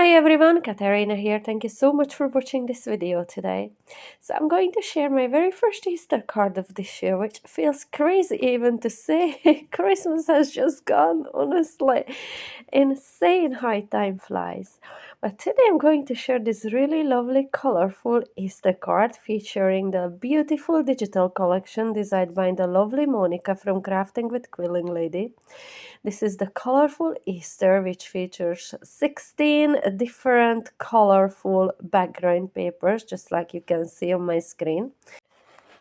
Hi everyone, Katarina here. Thank you so much for watching this video today. So I'm going to share my very first Easter card of this year, which feels crazy even to say. Christmas has just gone, honestly. Insane how time flies. But today I'm going to share this really lovely colorful Easter card featuring the beautiful digital collection designed by the lovely Monika from Crafting with Quilling Lady. This is the Colourful Easter, which features 16 different colorful background papers, just like you can see on my screen.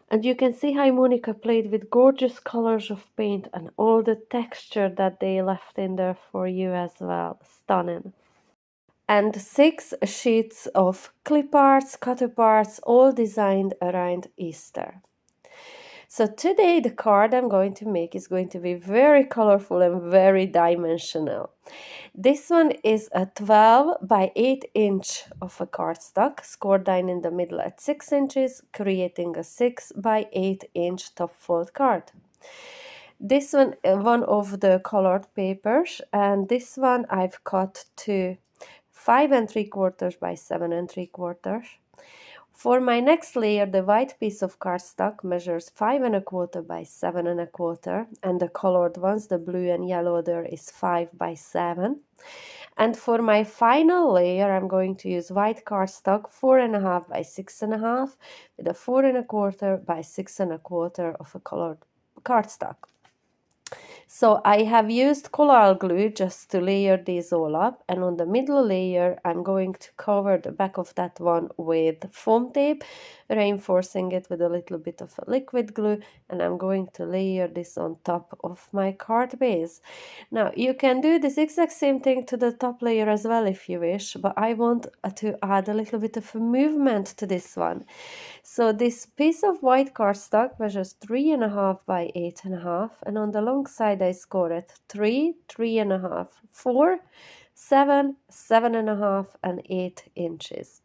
And you can see how Monika played with gorgeous colors of paint and all the texture that they left in there for you as well. Stunning. And 6 sheets of clip arts, cut arts, all designed around Easter. So today the card I'm going to make is going to be very colorful and very dimensional. This one is a 12 by 8 inch of a cardstock, scored down in the middle at 6 inches, creating a 6 by 8 inch top fold card. This one of the colored papers, and this one I've cut to 5 3/4 by 7 3/4. For my next layer, the white piece of cardstock measures 5 1/4 by 7 1/4, and the colored ones, the blue and yellow there, is 5 by 7. And for my final layer, I'm going to use white cardstock 4 1/2 by 6 1/2 with a 4 1/4 by 6 1/4 of a colored cardstock. So I have used collage glue just to layer these all up, and on the middle layer I'm going to cover the back of that one with foam tape, reinforcing it with a little bit of a liquid glue, and I'm going to layer this on top of my card base. Now you can do this exact same thing to the top layer as well if you wish, but I want to add a little bit of a movement to this one. So this piece of white cardstock measures 3 1/2 by 8 1/2, and on the long side I score it 3, 3 1/2, 4, 7, 7 1/2, and 8 inches.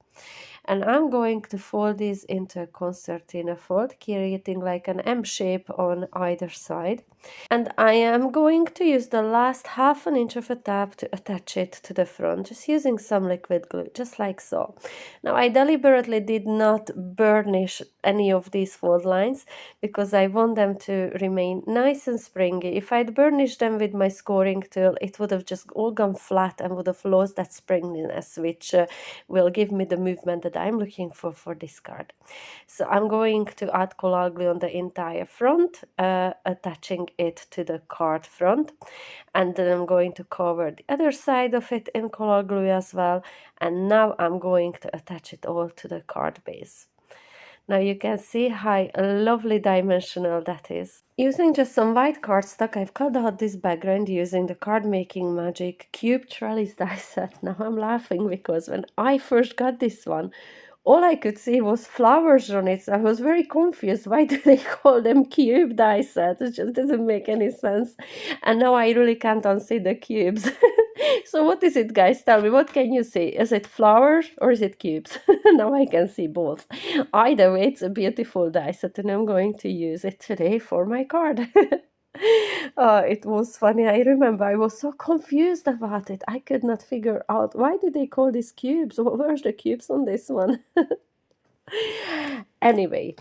And I'm going to fold these into a concertina fold, creating like an M shape on either side. And I am going to use the last 1/2 inch of a tab to attach it to the front, just using some liquid glue, just like so. Now I deliberately did not burnish any of these fold lines because I want them to remain nice and springy. If I'd burnished them with my scoring tool, it would have just all gone flat and would have lost that springiness, which will give me the movement that I'm looking for this card. So I'm going to add collage glue on the entire front, attaching it to the card front, and then I'm going to cover the other side of it in collage glue as well, and now I'm going to attach it all to the card base. Now you can see how lovely dimensional that is. Using just some white cardstock, I've cut out this background using the Cardmaking Magic Cube Trellis die set. Now I'm laughing because when I first got this one, all I could see was flowers on it. So I was very confused. Why do they call them cube die set? It just doesn't make any sense. And now I really can't unsee the cubes. So what is it, guys? Tell me, what can you see? Is it flowers or is it cubes? Now I can see both. Either way, it's a beautiful die set, and I'm going to use it today for my card. It was funny. I remember I was so confused about it. I could not figure out why do they call these cubes? Where's the cubes on this one? Anyway,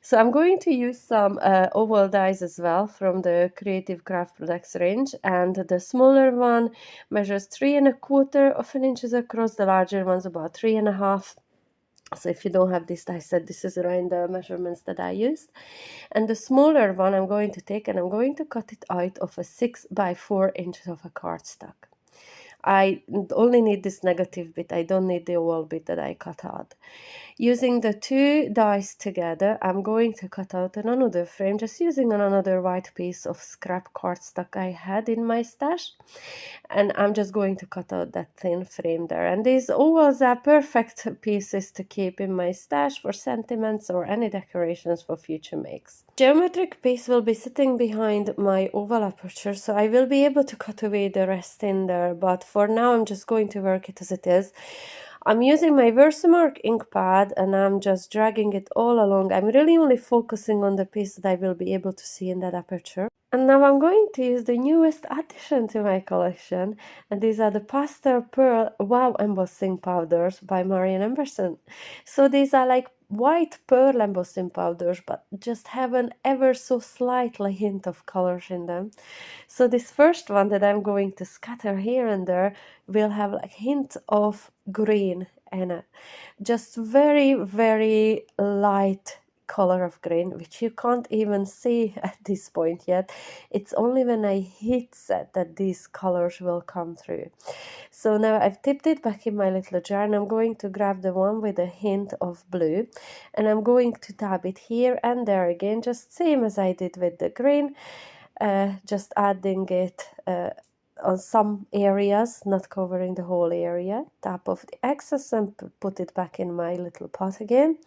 so I'm going to use some oval dies as well from the Creative Craft Products range, and the smaller one measures 3 1/4 inches across. The larger one's about 3 1/2. So if you don't have this die set, this is around the measurements that I used. And the smaller one I'm going to take, and I'm going to cut it out of a 6 by 4 inches of a cardstock. I only need this negative bit. I don't need the oval bit that I cut out. Using the two dies together, I'm going to cut out another frame, just using another white piece of scrap cardstock I had in my stash. And I'm just going to cut out that thin frame there. And these ovals are perfect pieces to keep in my stash for sentiments or any decorations for future makes. Geometric piece will be sitting behind my oval aperture, so I will be able to cut away the rest in there, but for now I'm just going to work it as it is. I'm using my Versamark ink pad and I'm just dragging it all along. I'm really only focusing on the piece that I will be able to see in that aperture. And now I'm going to use the newest addition to my collection, and these are the Pastel Pearl Wow Embossing Powders by Marian Emberson. So these are like white pearl embossing powders, but just have an ever so slightly hint of colors in them. So this first one that I'm going to scatter here and there will have like hint of green in it. Just very, very light color of green, which you can't even see at this point yet. It's only when I heat set that these colors will come through. So now I've tipped it back in my little jar, and I'm going to grab the one with a hint of blue, and I'm going to dab it here and there again, just same as I did with the green, just adding it on some areas, not covering the whole area. Tap off the excess and put it back in my little pot again.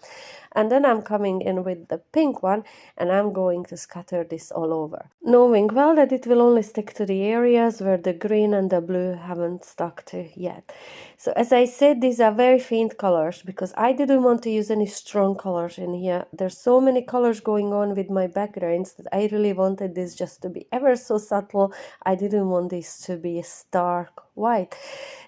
And then I'm coming in with the pink one, and I'm going to scatter this all over, knowing well that it will only stick to the areas where the green and the blue haven't stuck to yet. So as I said, these are very faint colors because I didn't want to use any strong colors in here. There's so many colors going on with my backgrounds that I really wanted this just to be ever so subtle. I didn't want this to be stark white.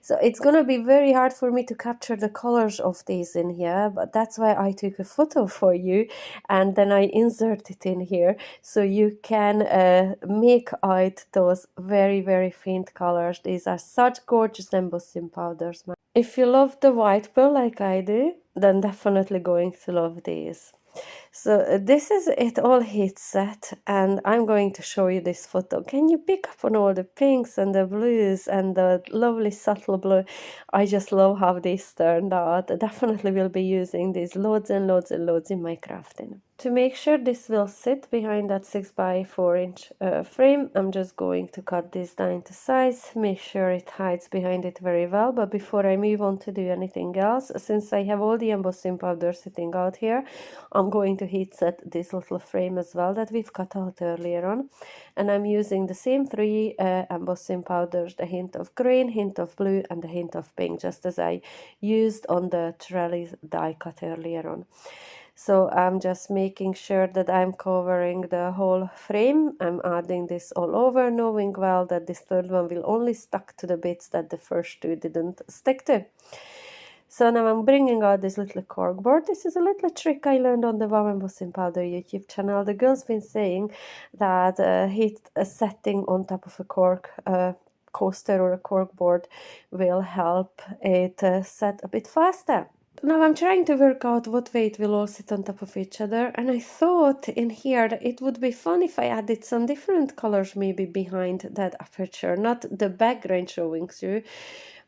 So it's gonna be very hard for me to capture the colors of these in here, but that's why I took a photo for you and then I insert it in here so you can make out those very, very faint colors. These are such gorgeous embossing powders. If you love the white pearl like I do, then definitely going to love these. So this is it all heat set, and I'm going to show you this photo. Can you pick up on all the pinks and the blues and the lovely subtle blue? I just love how this turned out. I definitely will be using these loads and loads and loads in my crafting. To make sure this will sit behind that 6 by 4 inch frame, I'm just going to cut this down to size, make sure it hides behind it very well. But before I move on to do anything else, since I have all the embossing powder sitting out here, I'm going to heat set this little frame as well that we've cut out earlier on. And I'm using the same three embossing powders, the hint of green, hint of blue, and the hint of pink, just as I used on the trellis die cut earlier on. So I'm just making sure that I'm covering the whole frame. I'm adding this all over, knowing well that this third one will only stick to the bits that the first two didn't stick to. So now I'm bringing out this little cork board. This is a little trick I learned on the Wow Embossing Powder YouTube channel. The girl's been saying that heat setting on top of a cork coaster or a cork board will help it set a bit faster. Now I'm trying to work out what way it will all sit on top of each other, and I thought in here that it would be fun if I added some different colors maybe behind that aperture, not the background showing through,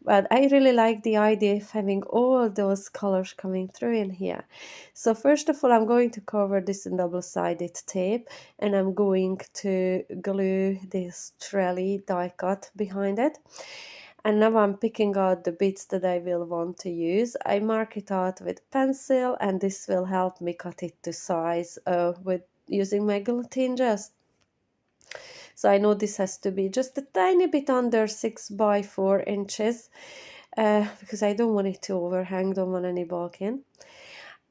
but I really like the idea of having all those colors coming through in here. So first of all, I'm going to cover this in double-sided tape, and I'm going to glue this trellis die cut behind it. And now I'm picking out the bits that I will want to use. I mark it out with pencil, and this will help me cut it to size with using my guillotine just. So I know this has to be just a tiny bit under 6 by 4 inches because I don't want it to overhang, don't want any bulk in.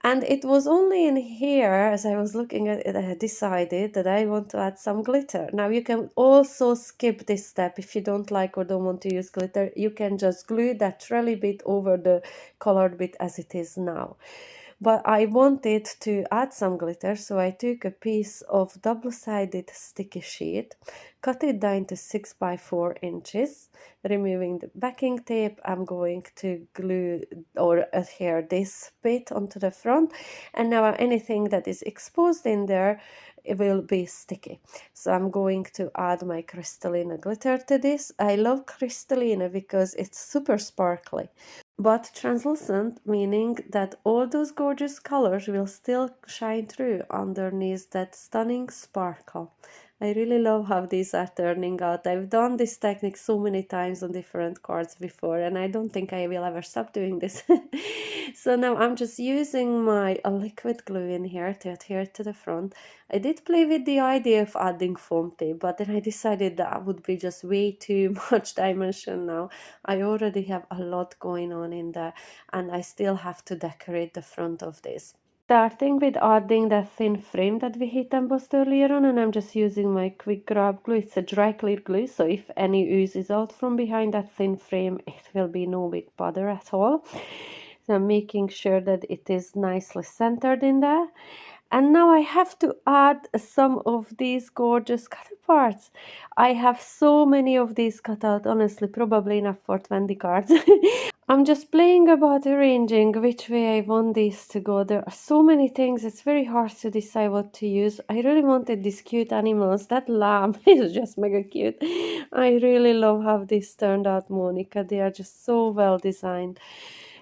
And it was only in here, as I was looking at it, I decided that I want to add some glitter. Now you can also skip this step if you don't like or don't want to use glitter. You can just glue that trellis bit over the colored bit as it is now. But I wanted to add some glitter, so I took a piece of double-sided sticky sheet, cut it down to 6 by 4 inches, removing the backing tape. I'm going to glue or adhere this bit onto the front, and now anything that is exposed in there, it will be sticky. So I'm going to add my crystalline glitter to this. I love crystalline because it's super sparkly, but translucent, meaning that all those gorgeous colors will still shine through underneath that stunning sparkle. I really love how these are turning out. I've done this technique so many times on different cards before, and I don't think I will ever stop doing this. So now I'm just using my liquid glue in here to adhere to the front. I did play with the idea of adding foam tape, but then I decided that would be just way too much dimension now. I already have a lot going on in there, and I still have to decorate the front of this. Starting with adding that thin frame that we heat embossed earlier on, and I'm just using my quick grab glue. It's a dry clear glue, so if any oozes out from behind that thin frame, it will be no big bother at all. So I'm making sure that it is nicely centered in there. And now I have to add some of these gorgeous cutter parts. I have so many of these cut out, honestly, probably enough for 20 cards. I'm just playing about arranging which way I want these to go. There are so many things, it's very hard to decide what to use. I really wanted these cute animals. That lamb is just mega cute. I really love how this turned out, Monika. They are just so well designed.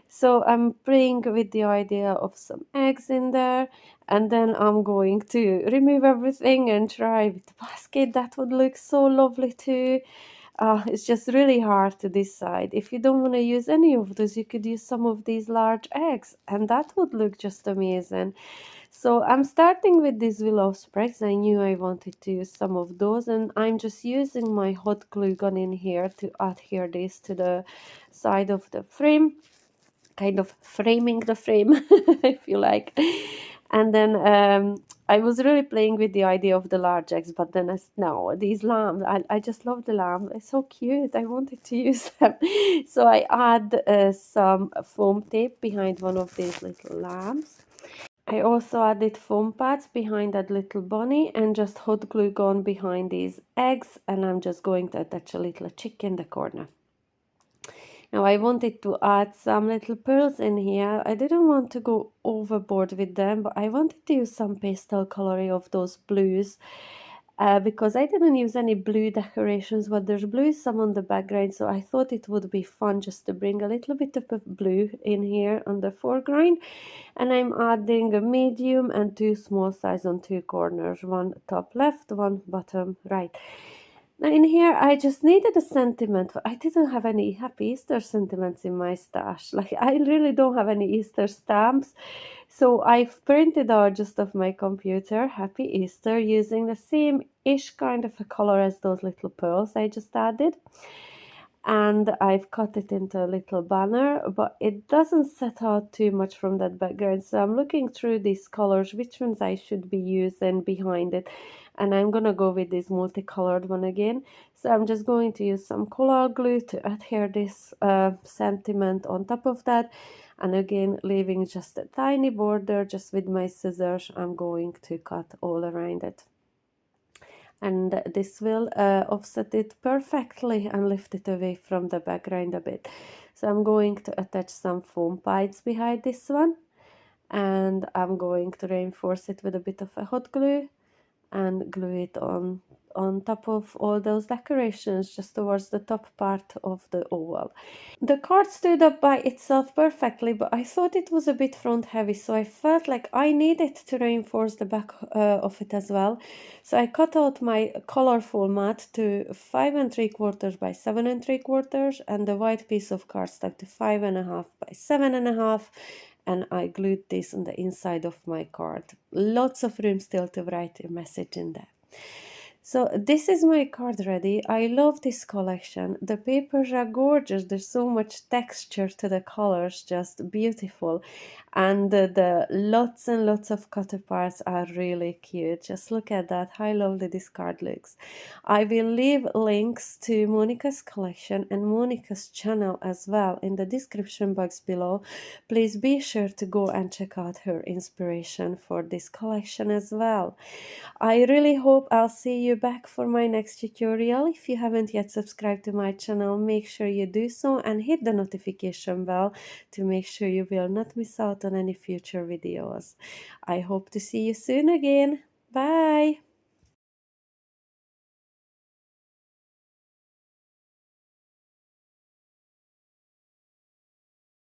So I'm playing with the idea of some eggs in there, and then I'm going to remove everything and try with the basket. That would look so lovely too. It's just really hard to decide. If you don't want to use any of those, you could use some of these large eggs, and that would look just amazing. So I'm starting with these willow sprigs. I knew I wanted to use some of those, and I'm just using my hot glue gun in here to adhere this to the side of the frame, kind of framing the frame, if you like. And then I was really playing with the idea of the large eggs, but then no, these lambs, I just love the lamb. It's so cute. I wanted to use them. So I add some foam tape behind one of these little lambs. I also added foam pads behind that little bunny and just hot glue gun behind these eggs, and I'm just going to attach a little chick in the corner. Now I wanted to add some little pearls in here. I didn't want to go overboard with them, but I wanted to use some pastel coloring of those blues. Because I didn't use any blue decorations, but there's blue some on the background, so I thought it would be fun just to bring a little bit of blue in here on the foreground. And I'm adding a medium and two small size on two corners, one top left, one bottom right. Now in here I just needed a sentiment. I didn't have any Happy Easter sentiments in my stash. Like, I really don't have any Easter stamps. So I've printed out just off my computer Happy Easter using the same-ish kind of a color as those little pearls I just added. And I've cut it into a little banner, but it doesn't set out too much from that background. So I'm looking through these colors, which ones I should be using behind it. And I'm gonna go with this multicolored one again. So I'm just going to use some coral glue to adhere this sentiment on top of that. And again, leaving just a tiny border, just with my scissors, I'm going to cut all around it. And this will offset it perfectly and lift it away from the background a bit. So I'm going to attach some foam pads behind this one, and I'm going to reinforce it with a bit of a hot glue and glue it on top of all those decorations, just towards the top part of the oval. The card stood up by itself perfectly, but I thought it was a bit front heavy, so I felt like I needed to reinforce the back of it as well. So I cut out my colorful mat to 5 3/4 by 7 3/4, and the white piece of cardstock to 5.5 by 7.5, and I glued this on the inside of my card. Lots of room still to write a message in there. So this is my card ready. I love this collection. The papers are gorgeous. There's so much texture to the colors, just beautiful. And the lots and lots of cutter parts are really cute. Just look at that, how lovely this card looks. I will leave links to Monika's collection and Monika's channel as well in the description box below. Please be sure to go and check out her inspiration for this collection as well. I really hope I'll see you back for my next tutorial. If you haven't yet subscribed to my channel, make sure you do so and hit the notification bell to make sure you will not miss out on any future videos. I hope to see you soon again. Bye!